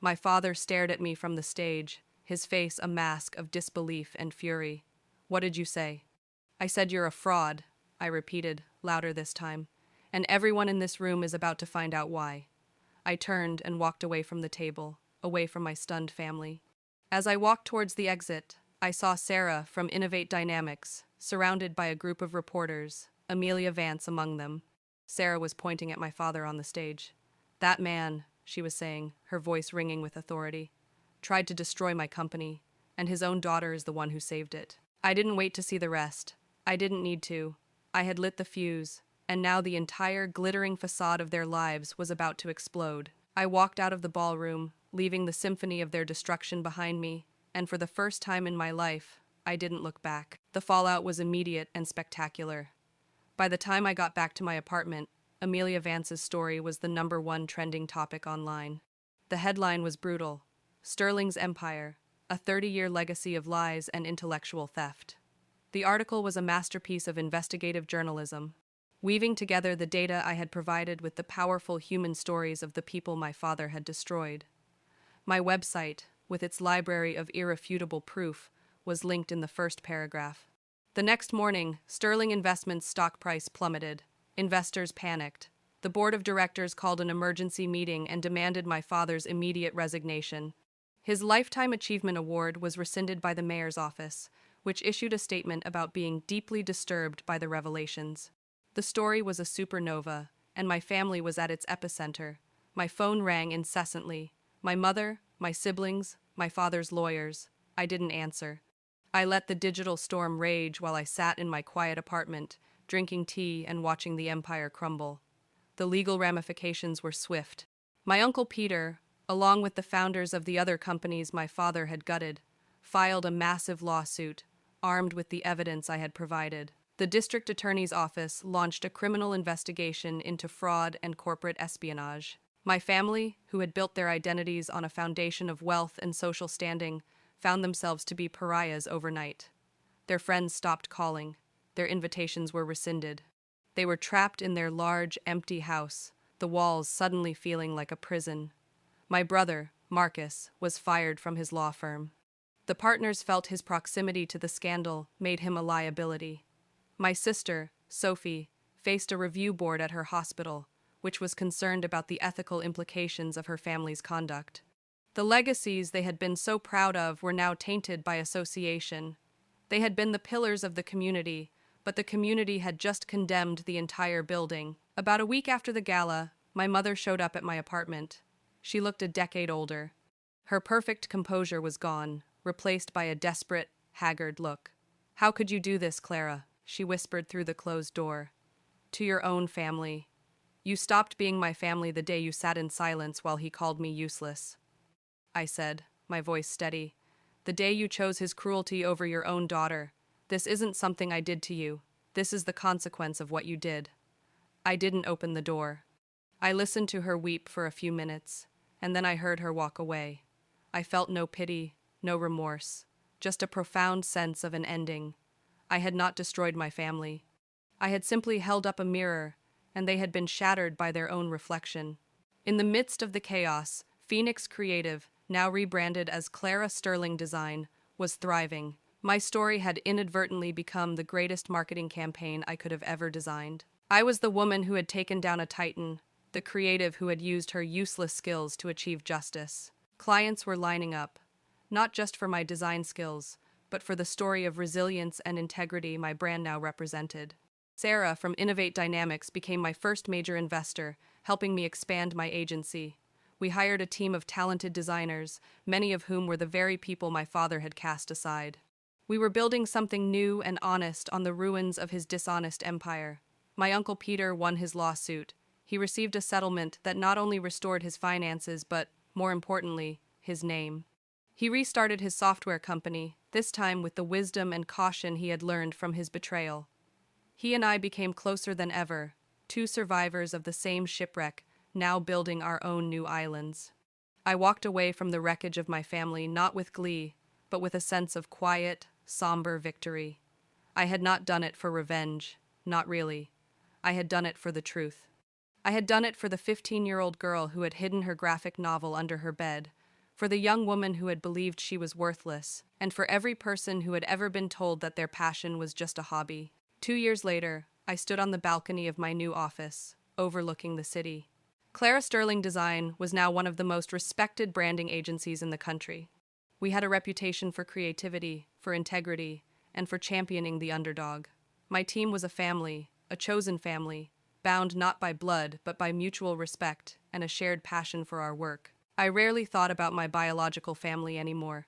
Speaker 1: My father stared at me from the stage, his face a mask of disbelief and fury. "What did you say?" "I said you're a fraud," I repeated, louder this time, "and everyone in this room is about to find out why." I turned and walked away from the table, away from my stunned family. As I walked towards the exit, I saw Sarah from Innovate Dynamics, surrounded by a group of reporters, Amelia Vance among them. Sarah was pointing at my father on the stage. "That man," she was saying, her voice ringing with authority, "tried to destroy my company, and his own daughter is the one who saved it." I didn't wait to see the rest. I didn't need to. I had lit the fuse, and now the entire glittering facade of their lives was about to explode. I walked out of the ballroom, leaving the symphony of their destruction behind me, and for the first time in my life, I didn't look back. The fallout was immediate and spectacular. By the time I got back to my apartment, Amelia Vance's story was the #1 trending topic online. The headline was brutal: Sterling's Empire, a 30-year legacy of lies and intellectual theft. The article was a masterpiece of investigative journalism, weaving together the data I had provided with the powerful human stories of the people my father had destroyed. My website, with its library of irrefutable proof, was linked in the first paragraph. The next morning, Sterling Investments' stock price plummeted. Investors panicked. The board of directors called an emergency meeting and demanded my father's immediate resignation. His Lifetime Achievement Award was rescinded by the mayor's office, which issued a statement about being deeply disturbed by the revelations. The story was a supernova, and my family was at its epicenter. My phone rang incessantly. My mother, my siblings, my father's lawyers. I didn't answer. I let the digital storm rage while I sat in my quiet apartment, drinking tea and watching the empire crumble. The legal ramifications were swift. My Uncle Peter, along with the founders of the other companies my father had gutted, filed a massive lawsuit, armed with the evidence I had provided. The district attorney's office launched a criminal investigation into fraud and corporate espionage. My family, who had built their identities on a foundation of wealth and social standing, found themselves to be pariahs overnight. Their friends stopped calling. Their invitations were rescinded. They were trapped in their large, empty house, the walls suddenly feeling like a prison. My brother, Marcus, was fired from his law firm. The partners felt his proximity to the scandal made him a liability. My sister, Sophie, faced a review board at her hospital, which was concerned about the ethical implications of her family's conduct. The legacies they had been so proud of were now tainted by association. They had been the pillars of the community, but the community had just condemned the entire building. About a week after the gala, my mother showed up at my apartment. She looked a decade older. Her perfect composure was gone, replaced by a desperate, haggard look. "How could you do this, Clara?" she whispered through the closed door. "To your own family. You stopped being my family the day you sat in silence while he called me useless." I said, my voice steady. "The day you chose his cruelty over your own daughter. This isn't something I did to you. This is the consequence of what you did." I didn't open the door. I listened to her weep for a few minutes, and then I heard her walk away. I felt no pity, no remorse, just a profound sense of an ending. I had not destroyed my family. I had simply held up a mirror, and they had been shattered by their own reflection. In the midst of the chaos, Phoenix Creative, now rebranded as Clara Sterling Design, was thriving. My story had inadvertently become the greatest marketing campaign I could have ever designed. I was the woman who had taken down a titan, the creative who had used her useless skills to achieve justice. Clients were lining up, not just for my design skills, but for the story of resilience and integrity my brand now represented. Sarah from Innovate Dynamics became my first major investor, helping me expand my agency. We hired a team of talented designers, many of whom were the very people my father had cast aside. We were building something new and honest on the ruins of his dishonest empire. My Uncle Peter won his lawsuit. He received a settlement that not only restored his finances, but, more importantly, his name. He restarted his software company, this time with the wisdom and caution he had learned from his betrayal. He and I became closer than ever, two survivors of the same shipwreck, now building our own new islands. I walked away from the wreckage of my family not with glee, but with a sense of quiet, somber victory. I had not done it for revenge, not really. I had done it for the truth. I had done it for the 15-year-old girl who had hidden her graphic novel under her bed, for the young woman who had believed she was worthless, and for every person who had ever been told that their passion was just a hobby. 2 years later, I stood on the balcony of my new office, overlooking the city. Clara Sterling Design was now one of the most respected branding agencies in the country. We had a reputation for creativity, for integrity, and for championing the underdog. My team was a family, a chosen family, bound not by blood but by mutual respect and a shared passion for our work. I rarely thought about my biological family anymore.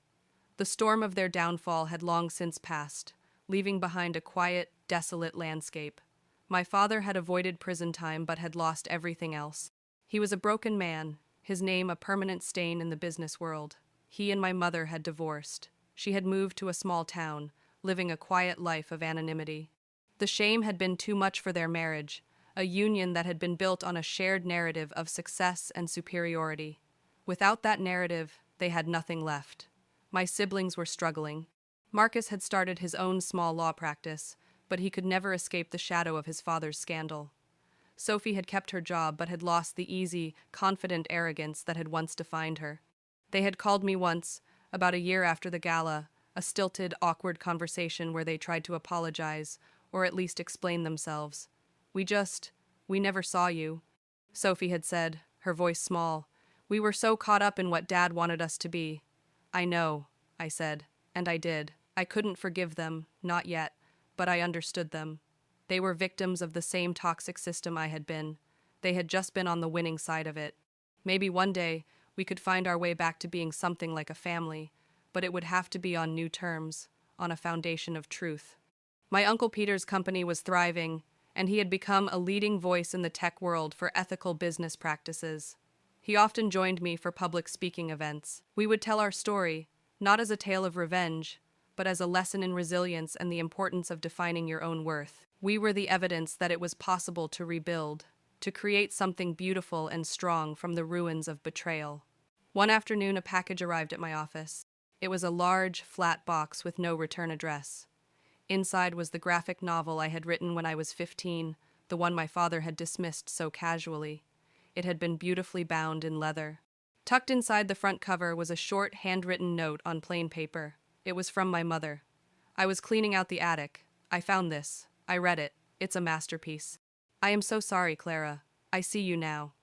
Speaker 1: The storm of their downfall had long since passed, leaving behind a quiet, desolate landscape. My father had avoided prison time but had lost everything else. He was a broken man, his name a permanent stain in the business world. He and my mother had divorced. She had moved to a small town, living a quiet life of anonymity. The shame had been too much for their marriage, a union that had been built on a shared narrative of success and superiority. Without that narrative, they had nothing left. My siblings were struggling. Marcus had started his own small law practice, but he could never escape the shadow of his father's scandal. Sophie had kept her job but had lost the easy, confident arrogance that had once defined her. They had called me once, about a year after the gala, a stilted, awkward conversation where they tried to apologize, or at least explain themselves. We never saw you," Sophie had said, her voice small. "We were so caught up in what Dad wanted us to be." "I know," I said, and I did. I couldn't forgive them, not yet, but I understood them. They were victims of the same toxic system I had been. They had just been on the winning side of it. Maybe one day we could find our way back to being something like a family, but it would have to be on new terms, on a foundation of truth. My Uncle Peter's company was thriving, and he had become a leading voice in the tech world for ethical business practices. He often joined me for public speaking events. We would tell our story, not as a tale of revenge, but as a lesson in resilience and the importance of defining your own worth. We were the evidence that it was possible to rebuild, to create something beautiful and strong from the ruins of betrayal. One afternoon, a package arrived at my office. It was a large, flat box with no return address. Inside was the graphic novel I had written when I was 15, the one my father had dismissed so casually. It had been beautifully bound in leather. Tucked inside the front cover was a short, handwritten note on plain paper. It was from my mother. "I was cleaning out the attic. I found this. I read it. It's a masterpiece. I am so sorry, Clara. I see you now."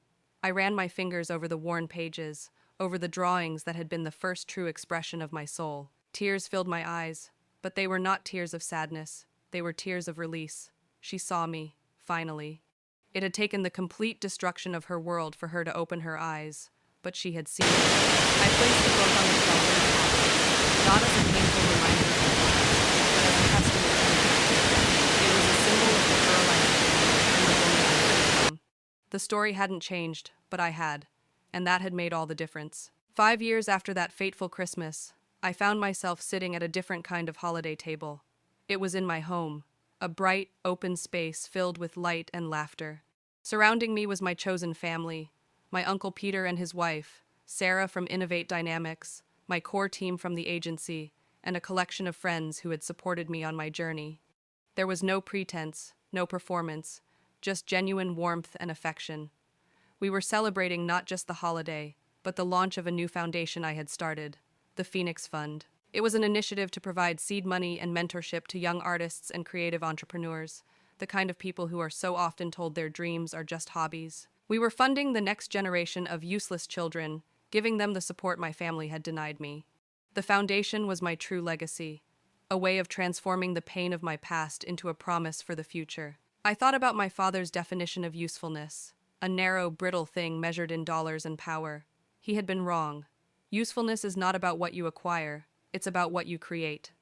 Speaker 1: I ran my fingers over the worn pages, over the drawings that had been the first true expression of my soul. Tears filled my eyes, but they were not tears of sadness. They were tears of release. She saw me, finally. It had taken the complete destruction of her world for her to open her eyes, but she had seen it. I placed the book on the shelf in the closet, not as a painful reminder of my past, but as a testament to me. It was a symbol of the girl I had been and the woman I had become. The story hadn't changed, but I had, and that had made all the difference. 5 years after that fateful Christmas, I found myself sitting at a different kind of holiday table. It was in my home, a bright, open space filled with light and laughter. Surrounding me was my chosen family, my Uncle Peter and his wife, Sarah from Innovate Dynamics, my core team from the agency, and a collection of friends who had supported me on my journey. There was no pretense, no performance, just genuine warmth and affection. We were celebrating not just the holiday, but the launch of a new foundation I had started, the Phoenix Fund. It was an initiative to provide seed money and mentorship to young artists and creative entrepreneurs, the kind of people who are so often told their dreams are just hobbies. We were funding the next generation of useless children, giving them the support my family had denied me. The foundation was my true legacy, a way of transforming the pain of my past into a promise for the future. I thought about my father's definition of usefulness, a narrow, brittle thing measured in dollars and power. He had been wrong. Usefulness is not about what you acquire, it's about what you create.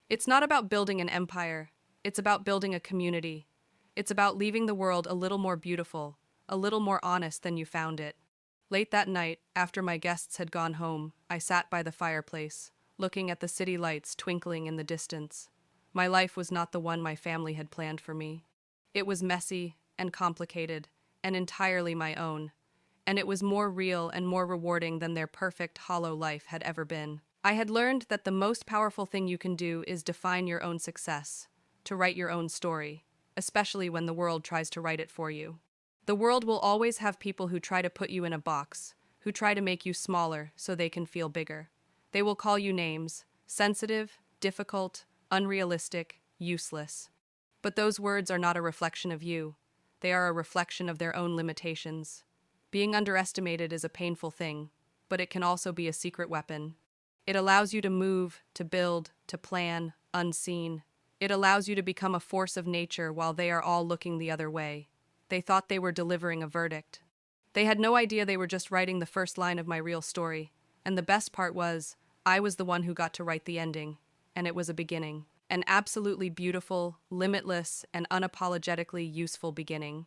Speaker 1: It's not about building an empire, it's about building a community. It's about leaving the world a little more beautiful, a little more honest than you found it. Late that night, after my guests had gone home, I sat by the fireplace, looking at the city lights twinkling in the distance. My life was not the one my family had planned for me. It was messy and complicated, and entirely my own. And it was more real and more rewarding than their perfect, hollow life had ever been. I had learned that the most powerful thing you can do is define your own success, to write your own story, especially when the world tries to write it for you. The world will always have people who try to put you in a box, who try to make you smaller so they can feel bigger. They will call you names: sensitive, difficult, unrealistic, useless. But those words are not a reflection of you. They are a reflection of their own limitations. Being underestimated is a painful thing, but it can also be a secret weapon. It allows you to move, to build, to plan, unseen. It allows you to become a force of nature while they are all looking the other way. They thought they were delivering a verdict. They had no idea they were just writing the first line of my real story. And the best part was, I was the one who got to write the ending. And it was a beginning. An absolutely beautiful, limitless, and unapologetically useful beginning.